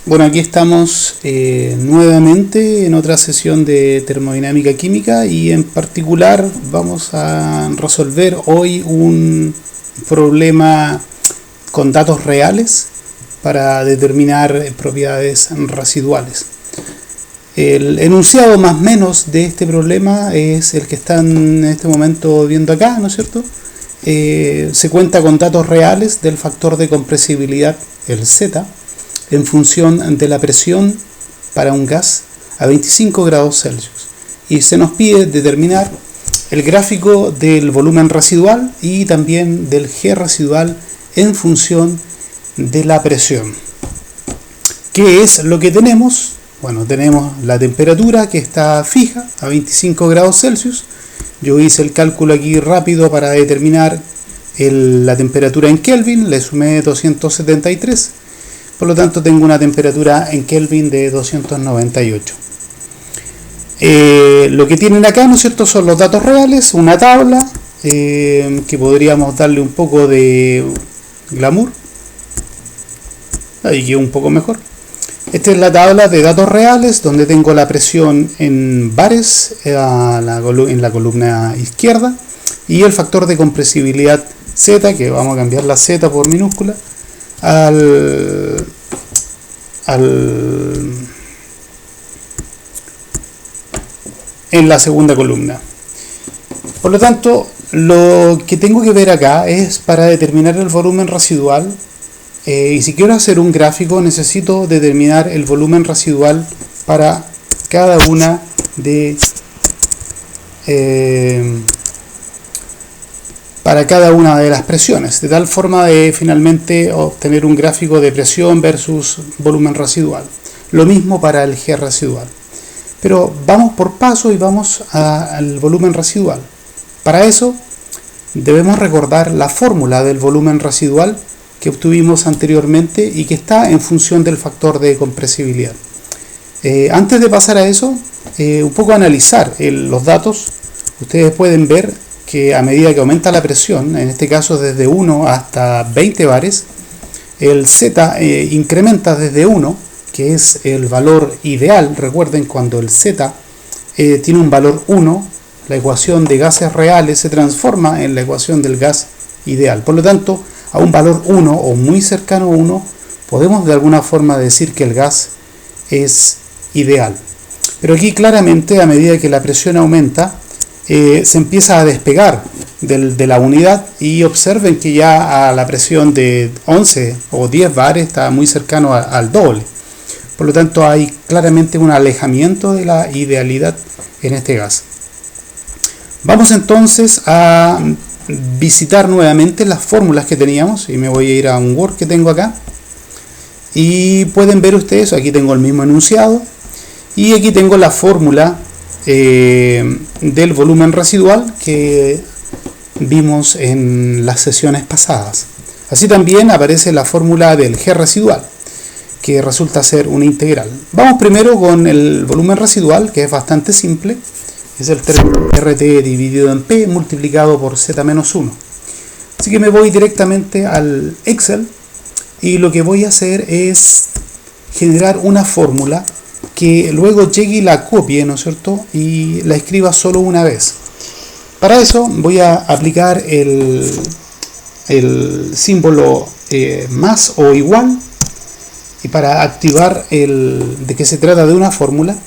Bueno, aquí estamos nuevamente en otra sesión de termodinámica química y en particular vamos a resolver hoy un problema con datos reales para determinar propiedades residuales. El enunciado más o menos de este problema es el que están en este momento viendo acá, ¿no es cierto? Se cuenta con datos reales del factor de compresibilidad, el Z, en función de la presión para un gas a 25 grados Celsius. Y se nos pide determinar el gráfico del volumen residual y también del G residual en función de la presión. ¿Qué es lo que tenemos? Bueno, tenemos la temperatura que está fija a 25 grados Celsius. Yo hice el cálculo aquí rápido para determinar la temperatura en Kelvin, le sumé 273. Por lo tanto tengo una temperatura en Kelvin de 298. Lo que tienen acá, ¿no es cierto?, son los datos reales, una tabla que podríamos darle un poco de glamour. Ahí quedó un poco mejor. Esta es la tabla de datos reales donde tengo la presión en bares en la columna izquierda y el factor de compresibilidad Z, que vamos a cambiar la Z por minúscula, en la segunda columna. Por lo tanto, lo que tengo que ver acá es para determinar el volumen residual, y si quiero hacer un gráfico necesito determinar el volumen residual para cada una de las presiones, de tal forma de finalmente obtener un gráfico de presión versus volumen residual. Lo mismo para el G residual. Pero vamos por paso y vamos al volumen residual. Para eso debemos recordar la fórmula del volumen residual que obtuvimos anteriormente y que está en función del factor de compresibilidad. Antes de pasar a eso, un poco analizar los datos. Ustedes pueden ver que a medida que aumenta la presión, en este caso desde 1 hasta 20 bares, el Z incrementa desde 1, que es el valor ideal. Recuerden, cuando el Z tiene un valor 1, la ecuación de gases reales se transforma en la ecuación del gas ideal. Por lo tanto, a un valor 1 o muy cercano a 1, podemos de alguna forma decir que el gas es ideal. Pero aquí claramente, a medida que la presión aumenta, se empieza a despegar de la unidad, y observen que ya a la presión de 11 o 10 bares está muy cercano al doble. Por lo tanto, hay claramente un alejamiento de la idealidad en este gas. Vamos entonces a visitar nuevamente las fórmulas que teníamos, y me voy a ir a un Word que tengo acá, y pueden ver ustedes, aquí tengo el mismo enunciado y aquí tengo la fórmula del volumen residual que vimos en las sesiones pasadas. Así también aparece la fórmula del G residual, que resulta ser una integral. Vamos primero con el volumen residual, que es bastante simple. Es el término RT dividido en P multiplicado por Z-1. Así que me voy directamente al Excel y lo que voy a hacer es generar una fórmula que luego llegue y la copie, ¿no es cierto?, y la escriba solo una vez. Para eso voy a aplicar el símbolo más o igual, y para activar de que se trata de una fórmula.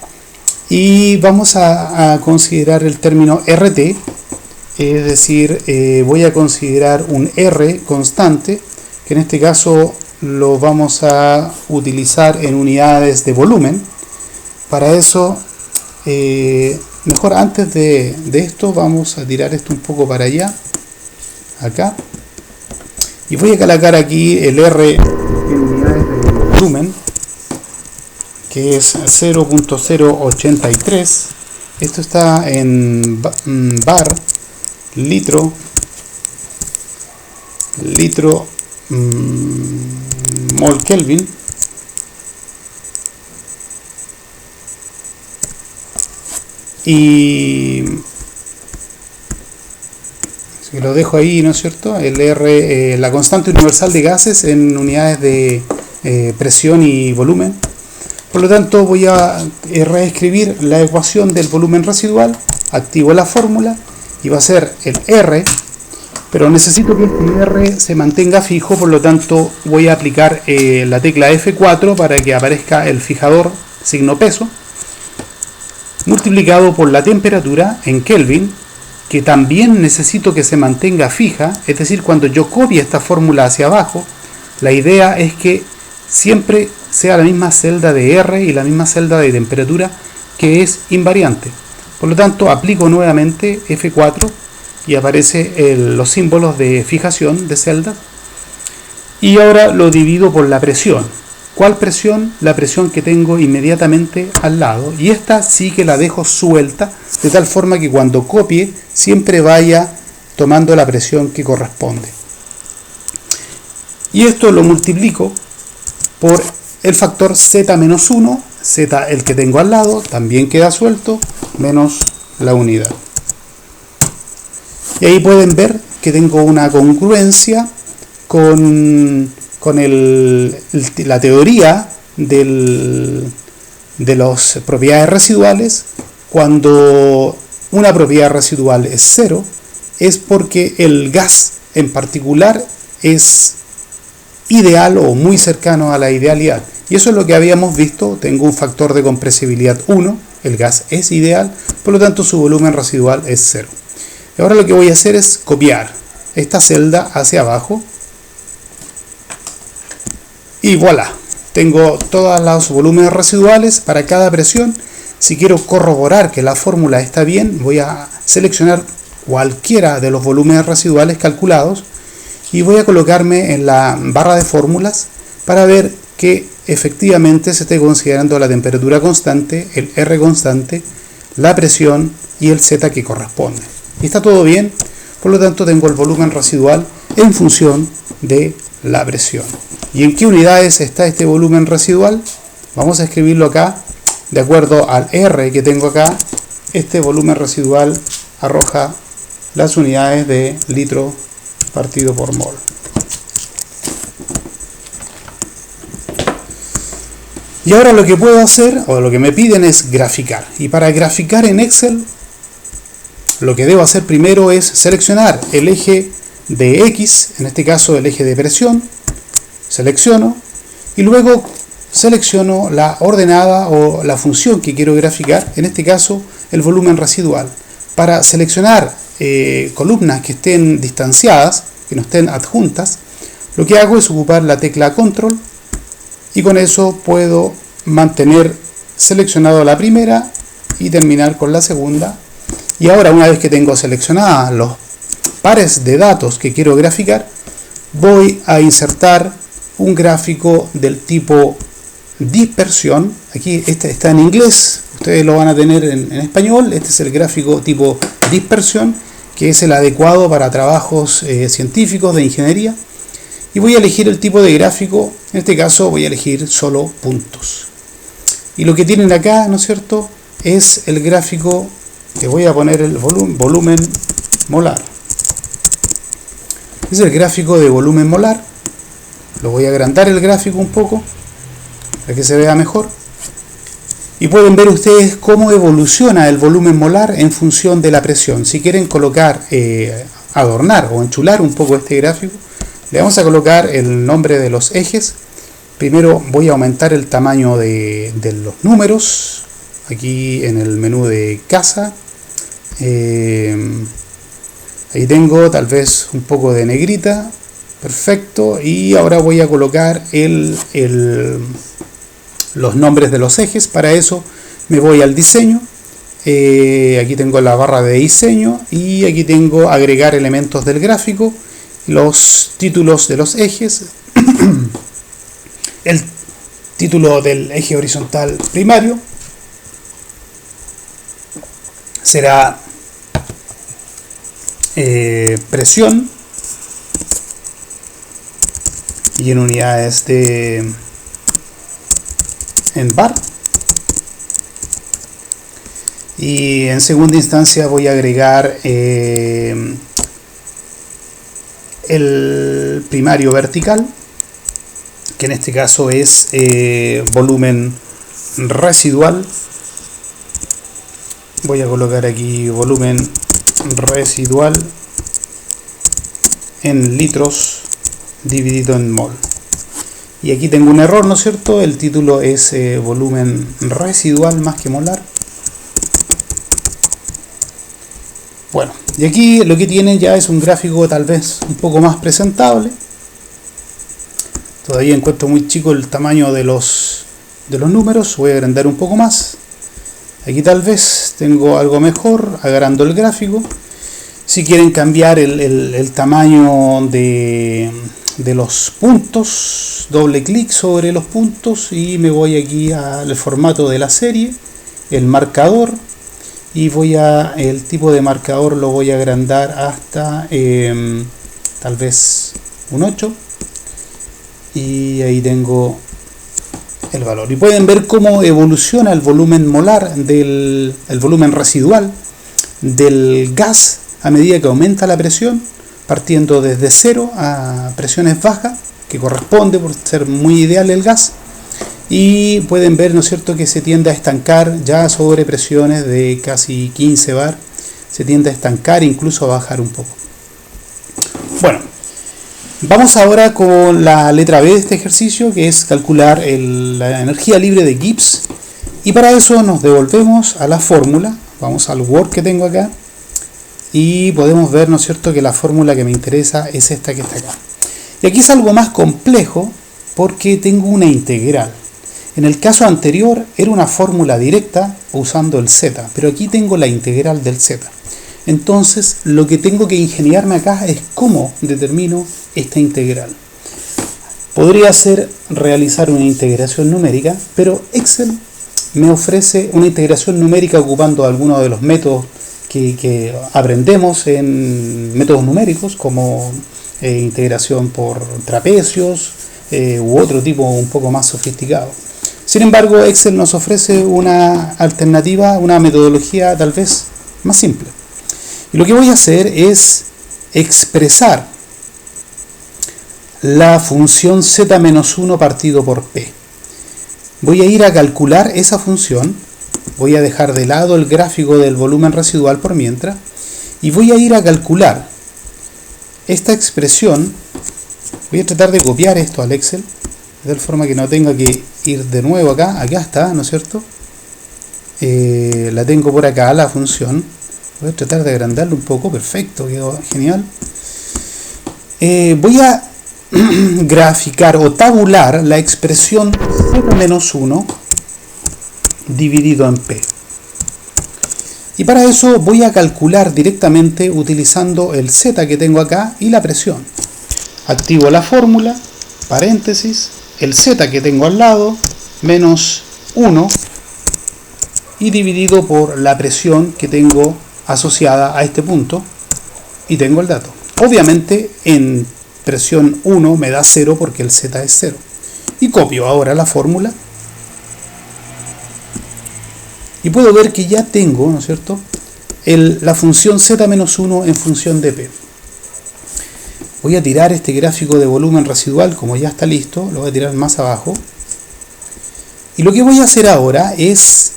Y vamos a considerar el término RT, es decir, voy a considerar un R constante, que en este caso lo vamos a utilizar en unidades de volumen. Para eso, mejor antes de esto, vamos a tirar esto un poco para allá, acá, y voy a colocar aquí el R en unidades de volumen, que es 0.083. Esto está en bar, litro, mol Kelvin. Y si lo dejo ahí, ¿no es cierto? El R, la constante universal de gases en unidades presión y volumen. Por lo tanto voy a reescribir la ecuación del volumen residual, activo la fórmula y va a ser el R, pero necesito que este R se mantenga fijo, por lo tanto voy a aplicar la tecla F4 para que aparezca el fijador signo peso, multiplicado por la temperatura en Kelvin, que también necesito que se mantenga fija, es decir, cuando yo copie esta fórmula hacia abajo, la idea es que siempre sea la misma celda de R y la misma celda de temperatura, que es invariante. Por lo tanto, aplico nuevamente F4 y aparece los símbolos de fijación de celdas. Y ahora lo divido por la presión. ¿Cuál presión? La presión que tengo inmediatamente al lado. Y esta sí que la dejo suelta, de tal forma que cuando copie siempre vaya tomando la presión que corresponde. Y esto lo multiplico por el factor z-1, z el que tengo al lado, también queda suelto, menos la unidad. Y ahí pueden ver que tengo una congruencia con la teoría de las propiedades residuales. Cuando una propiedad residual es cero, es porque el gas en particular es ideal o muy cercano a la idealidad. Y eso es lo que habíamos visto. Tengo un factor de compresibilidad 1, el gas es ideal, por lo tanto su volumen residual es 0. Y ahora lo que voy a hacer es copiar esta celda hacia abajo y voilà, tengo todos los volúmenes residuales para cada presión. Si quiero corroborar que la fórmula está bien, voy a seleccionar cualquiera de los volúmenes residuales calculados y voy a colocarme en la barra de fórmulas para ver que efectivamente se esté considerando la temperatura constante, el R constante, la presión y el Z que corresponde. Y está todo bien, por lo tanto tengo el volumen residual en función de la presión. ¿Y en qué unidades está este volumen residual? Vamos a escribirlo acá. De acuerdo al R que tengo acá, este volumen residual arroja las unidades de litro partido por mol. Y ahora lo que puedo hacer, o lo que me piden, es graficar. Y para graficar en Excel, lo que debo hacer primero es seleccionar el eje de X, en este caso el eje de presión, selecciono y luego selecciono la ordenada o la función que quiero graficar, en este caso el volumen residual. Para seleccionar columnas que estén distanciadas, que no estén adjuntas, lo que hago es ocupar la tecla Control y con eso puedo mantener seleccionado la primera y terminar con la segunda. Y ahora, una vez que tengo seleccionadas los pares de datos que quiero graficar, voy a insertar un gráfico del tipo dispersión. Aquí este está en inglés, ustedes lo van a tener en español. Este es el gráfico tipo dispersión, que es el adecuado para trabajos científicos de ingeniería. Y voy a elegir el tipo de gráfico, en este caso voy a elegir solo puntos. Y lo que tienen acá, ¿no es cierto?, es el gráfico que voy a poner el volumen molar. Es el gráfico de volumen molar. Lo voy a agrandar el gráfico un poco para que se vea mejor. Y pueden ver ustedes cómo evoluciona el volumen molar en función de la presión. Si quieren colocar, adornar o enchular un poco este gráfico, le vamos a colocar el nombre de los ejes. Primero voy a aumentar el tamaño de los números. Aquí en el menú de casa. Ahí tengo tal vez un poco de negrita. Perfecto. Y ahora voy a colocar los nombres de los ejes. Para eso me voy al diseño. Aquí tengo la barra de diseño y aquí tengo agregar elementos del gráfico, los títulos de los ejes, el título del eje horizontal primario será presión y en unidades en bar. Y en segunda instancia voy a agregar el primario vertical que en este caso es volumen residual. Voy a colocar aquí volumen residual en litros dividido en mol. Y aquí tengo un error, ¿no es cierto? El título es volumen residual más que molar. Bueno, y aquí lo que tienen ya es un gráfico tal vez un poco más presentable. Todavía encuentro muy chico el tamaño de los números, voy a agrandar un poco más. Aquí tal vez tengo algo mejor, agrando el gráfico. Si quieren cambiar el tamaño de los puntos, doble clic sobre los puntos y me voy aquí al formato de la serie, el marcador, y el tipo de marcador lo voy a agrandar hasta tal vez un 8, y ahí tengo el valor. Y pueden ver cómo evoluciona el volumen molar el volumen residual del gas a medida que aumenta la presión, partiendo desde 0 a presiones bajas, que corresponde por ser muy ideal el gas, y pueden ver, ¿no es cierto?, que se tiende a estancar ya sobre presiones de casi 15 bar, se tiende a estancar e incluso a bajar un poco. Bueno, vamos ahora con la letra B de este ejercicio, que es calcular la energía libre de Gibbs, y para eso nos devolvemos a la fórmula, vamos al Word que tengo acá, y podemos ver, ¿no es cierto?, que la fórmula que me interesa es esta que está acá. Y aquí es algo más complejo porque tengo una integral. En el caso anterior era una fórmula directa usando el z, pero aquí tengo la integral del z. Entonces lo que tengo que ingeniarme acá es cómo determino esta integral. Podría ser realizar una integración numérica, pero Excel me ofrece una integración numérica ocupando algunos de los métodos que aprendemos en métodos numéricos, como integración por trapecios u otro tipo un poco más sofisticado. Sin embargo, Excel nos ofrece una alternativa, una metodología tal vez más simple. Y lo que voy a hacer es expresar la función z-1 partido por p. Voy a ir a calcular esa función. Voy a dejar de lado el gráfico del volumen residual por mientras y voy a ir a calcular esta expresión. Voy a tratar de copiar esto al Excel de tal forma que no tenga que ir de nuevo acá. Acá está, ¿no es cierto? La tengo por acá, la función. Voy a tratar de agrandarlo un poco. Perfecto, quedó genial. Voy a graficar o tabular la expresión z-1 dividido en p. Y para eso voy a calcular directamente utilizando el z que tengo acá y la presión. Activo la fórmula, paréntesis, el z que tengo al lado, menos 1, y dividido por la presión que tengo asociada a este punto, y tengo el dato. Obviamente en presión 1 me da 0 porque el z es 0. Y copio ahora la fórmula. Y puedo ver que ya tengo, ¿no es cierto?, la función z-1 en función de p. Voy a tirar este gráfico de volumen residual, como ya está listo, lo voy a tirar más abajo. Y lo que voy a hacer ahora es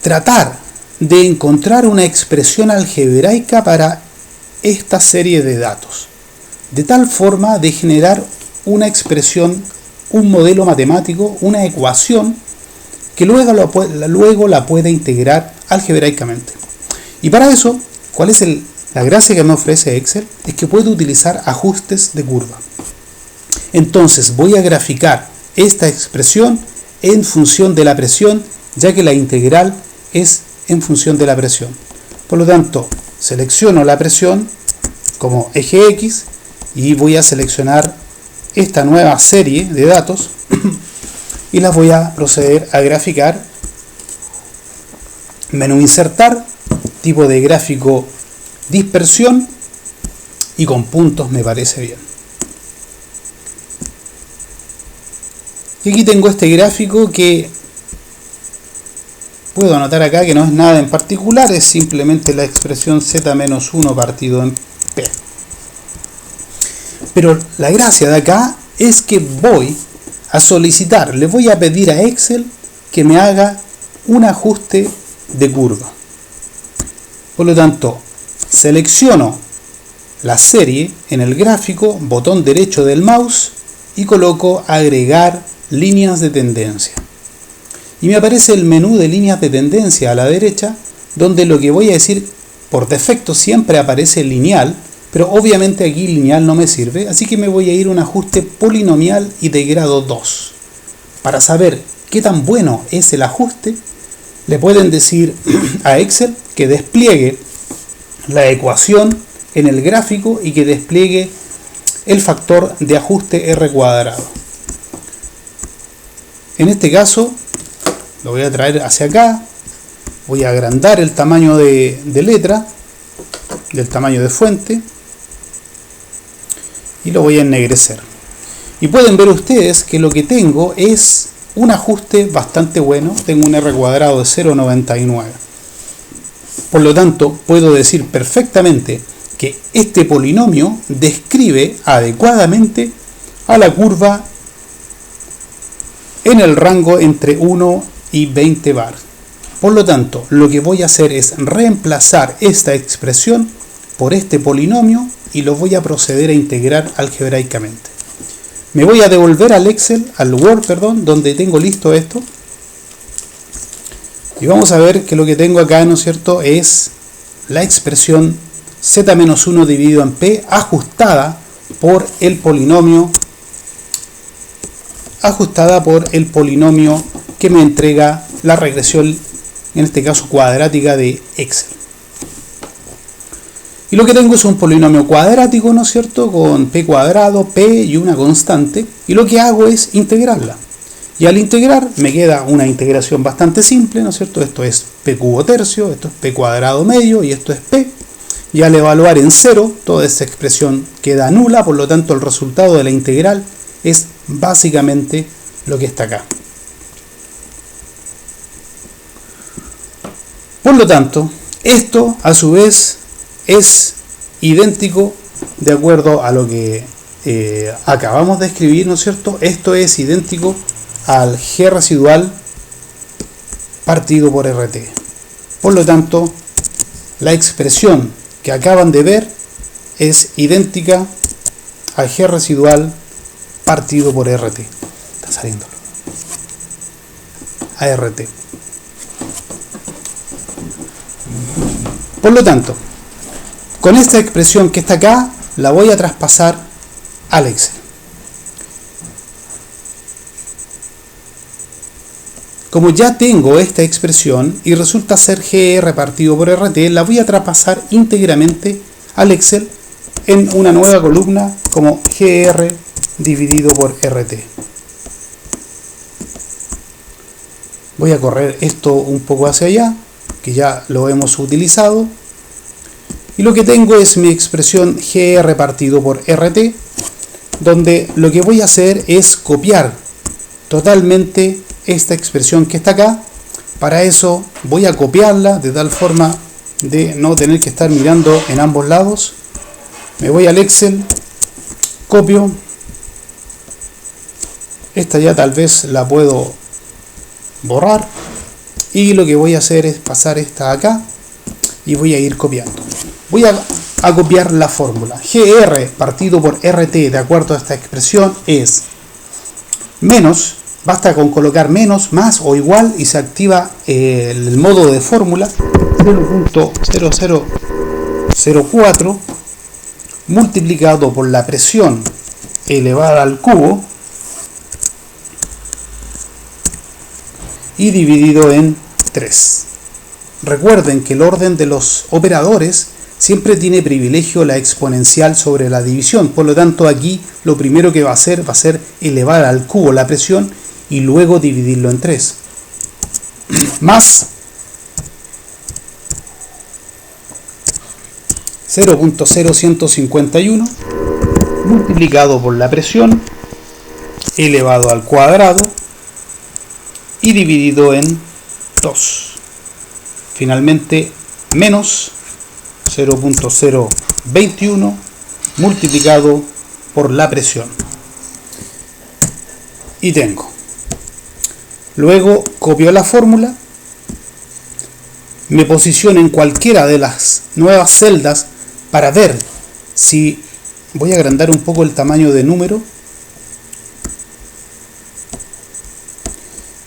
tratar de encontrar una expresión algebraica para esta serie de datos, de tal forma de generar una expresión, un modelo matemático, una ecuación que luego la pueda integrar algebraicamente. Y para eso, ¿cuál es la gracia que me ofrece Excel? Es que puedo utilizar ajustes de curva. Entonces voy a graficar esta expresión en función de la presión, ya que la integral es en función de la presión. Por lo tanto, selecciono la presión como eje X y voy a seleccionar esta nueva serie de datos y las voy a proceder a graficar. Menú insertar, tipo de gráfico dispersión, y con puntos me parece bien. Y aquí tengo este gráfico que puedo anotar acá que no es nada en particular, es simplemente la expresión z-1 partido en p. Pero la gracia de acá es que voy a solicitar, le voy a pedir a Excel que me haga un ajuste de curva. Por lo tanto, selecciono la serie en el gráfico, botón derecho del mouse y coloco agregar líneas de tendencia. Y me aparece el menú de líneas de tendencia a la derecha, donde lo que voy a decir por defecto siempre aparece lineal, pero obviamente aquí lineal no me sirve, así que me voy a ir a un ajuste polinomial y de grado 2. Para saber qué tan bueno es el ajuste, le pueden decir a Excel que despliegue la ecuación en el gráfico y que despliegue el factor de ajuste R cuadrado. En este caso, lo voy a traer hacia acá, voy a agrandar el tamaño de letra, del tamaño de fuente, y lo voy a ennegrecer. Y pueden ver ustedes que lo que tengo es un ajuste bastante bueno. Tengo un R cuadrado de 0,99. Por lo tanto, puedo decir perfectamente que este polinomio describe adecuadamente a la curva en el rango entre 1 y 20 bar. Por lo tanto, lo que voy a hacer es reemplazar esta expresión por este polinomio y lo voy a proceder a integrar algebraicamente. Me voy a devolver al Excel, al Word, perdón, donde tengo listo esto. Y vamos a ver que lo que tengo acá, ¿no es cierto?, es la expresión z-1 dividido en p ajustada por el polinomio que me entrega la regresión, en este caso cuadrática, de Excel. Y lo que tengo es un polinomio cuadrático, ¿no es cierto?, con p cuadrado, p y una constante, y lo que hago es integrarla. Y al integrar me queda una integración bastante simple, ¿no es cierto? Esto es p cubo tercio, esto es p cuadrado medio y esto es p. Y al evaluar en 0, toda esta expresión queda nula, por lo tanto el resultado de la integral es básicamente lo que está acá. Por lo tanto, esto a su vez es idéntico, de acuerdo a lo que acabamos de escribir, ¿no es cierto? Esto es idéntico al G residual partido por RT. Por lo tanto, la expresión que acaban de ver es idéntica al G residual partido por RT. Está saliendo. A RT. Por lo tanto, con esta expresión que está acá, la voy a traspasar al Excel. Como ya tengo esta expresión y resulta ser GR partido por RT, la voy a traspasar íntegramente al Excel en una nueva columna como GR dividido por RT. Voy a correr esto un poco hacia allá, que ya lo hemos utilizado. Y lo que tengo es mi expresión GR partido por RT, donde lo que voy a hacer es copiar totalmente esta expresión que está acá. Para eso voy a copiarla de tal forma de no tener que estar mirando en ambos lados. Me voy al Excel, copio. Esta ya tal vez la puedo borrar. Y lo que voy a hacer es pasar esta acá y voy a ir copiando. Voy a copiar la fórmula. GR partido por RT de acuerdo a esta expresión es menos, basta con colocar menos, más o igual y se activa el modo de fórmula 0.0004 multiplicado por la presión elevada al cubo y dividido en 3. Recuerden que el orden de los operadores siempre tiene privilegio la exponencial sobre la división. Por lo tanto, aquí lo primero que va a ser elevar al cubo la presión y luego dividirlo en 3. Más 0.0151 multiplicado por la presión elevado al cuadrado y dividido en 2. Finalmente, menos 0.021 multiplicado por la presión. Y tengo. Luego copio la fórmula, me posiciono en cualquiera de las nuevas celdas para ver si... Voy a agrandar un poco el tamaño de número.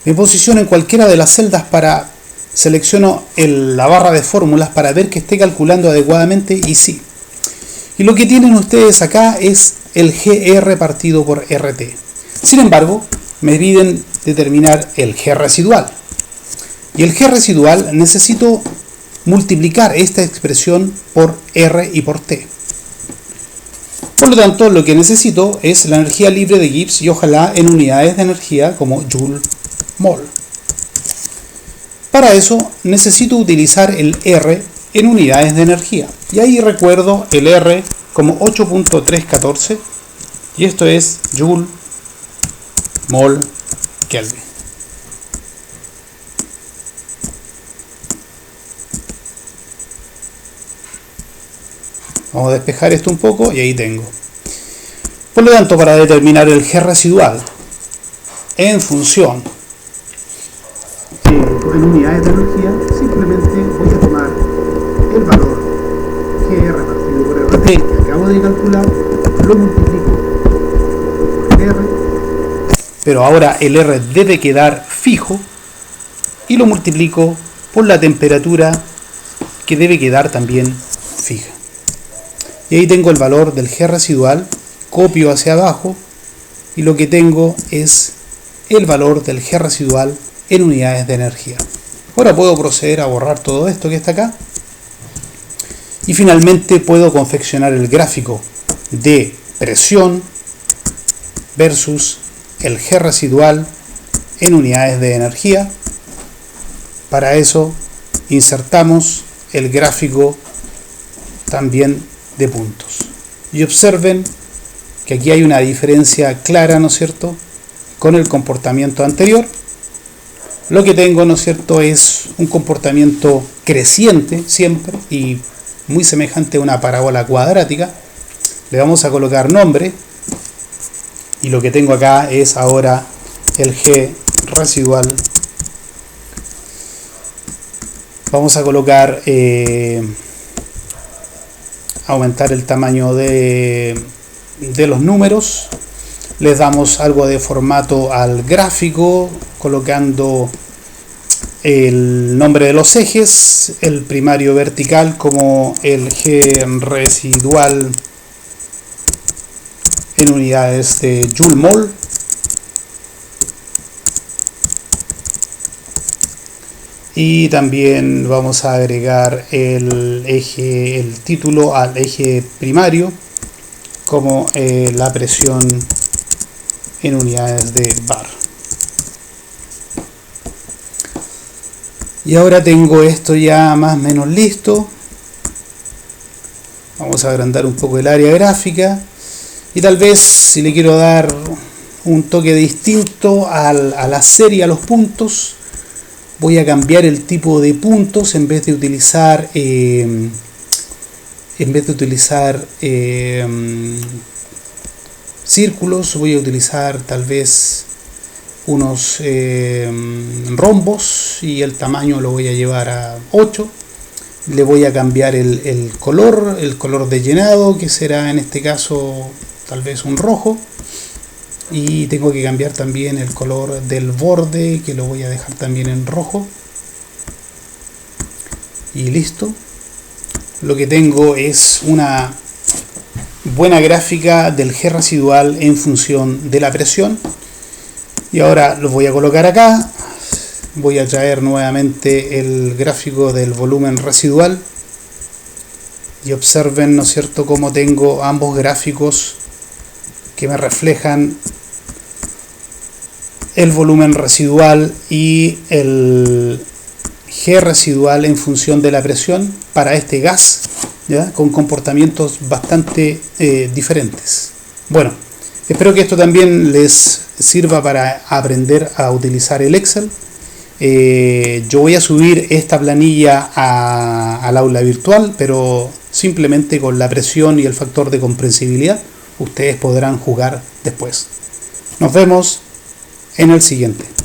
Me posiciono en cualquiera de las celdas para... Selecciono la barra de fórmulas para ver que esté calculando adecuadamente y sí. Y lo que tienen ustedes acá es el GR partido por RT. Sin embargo, me piden determinar el G residual. Y el G residual necesito multiplicar esta expresión por R y por T. Por lo tanto, lo que necesito es la energía libre de Gibbs y ojalá en unidades de energía como Joule-Mol. Para eso necesito utilizar el R en unidades de energía. Y ahí recuerdo el R como 8.314 y esto es Joule, Mol, Kelvin. Vamos a despejar esto un poco y ahí tengo. Por lo tanto, para determinar el G residual en función en unidades de energía, simplemente voy a tomar el valor GR partido por RT que acabo de calcular, lo multiplico por el R, pero ahora el R debe quedar fijo y lo multiplico por la temperatura que debe quedar también fija. Y ahí tengo el valor del G residual, copio hacia abajo y lo que tengo es el valor del G residual en unidades de energía. Ahora puedo proceder a borrar todo esto que está acá y finalmente puedo confeccionar el gráfico de presión versus el G residual en unidades de energía. Para eso insertamos el gráfico también de puntos y observen que aquí hay una diferencia clara, ¿no es cierto?, con el comportamiento anterior. Lo que tengo, ¿no es cierto?, es un comportamiento creciente siempre y muy semejante a una parábola cuadrática. Le vamos a colocar nombre y lo que tengo acá es ahora el G residual. Vamos a colocar aumentar el tamaño de los números. Les damos algo de formato al gráfico colocando el nombre de los ejes, el primario vertical como el G residual en unidades de Joule-Mol. Y también vamos a agregar el título al eje primario como la presión en unidades de bar. Y ahora tengo esto ya más o menos listo. Vamos a agrandar un poco el área gráfica y tal vez si le quiero dar un toque distinto a la serie, a los puntos, voy a cambiar el tipo de puntos. En vez de utilizar círculos, voy a utilizar tal vez unos rombos y el tamaño lo voy a llevar a 8. Le voy a cambiar el color de llenado, que será en este caso tal vez un rojo, y tengo que cambiar también el color del borde, que lo voy a dejar también en rojo. Y listo. Lo que tengo es una buena gráfica del G residual en función de la presión. Y ahora lo voy a colocar acá. Voy a traer nuevamente el gráfico del volumen residual. Y observen, ¿no es cierto?, cómo tengo ambos gráficos que me reflejan el volumen residual y el G residual en función de la presión para este gas, ¿ya?, con comportamientos bastante diferentes. Bueno, espero que esto también les sirva para aprender a utilizar el Excel. Yo voy a subir esta planilla al aula virtual, pero simplemente con la presión y el factor de comprensibilidad. ustedes podrán jugar después. Nos vemos en el siguiente.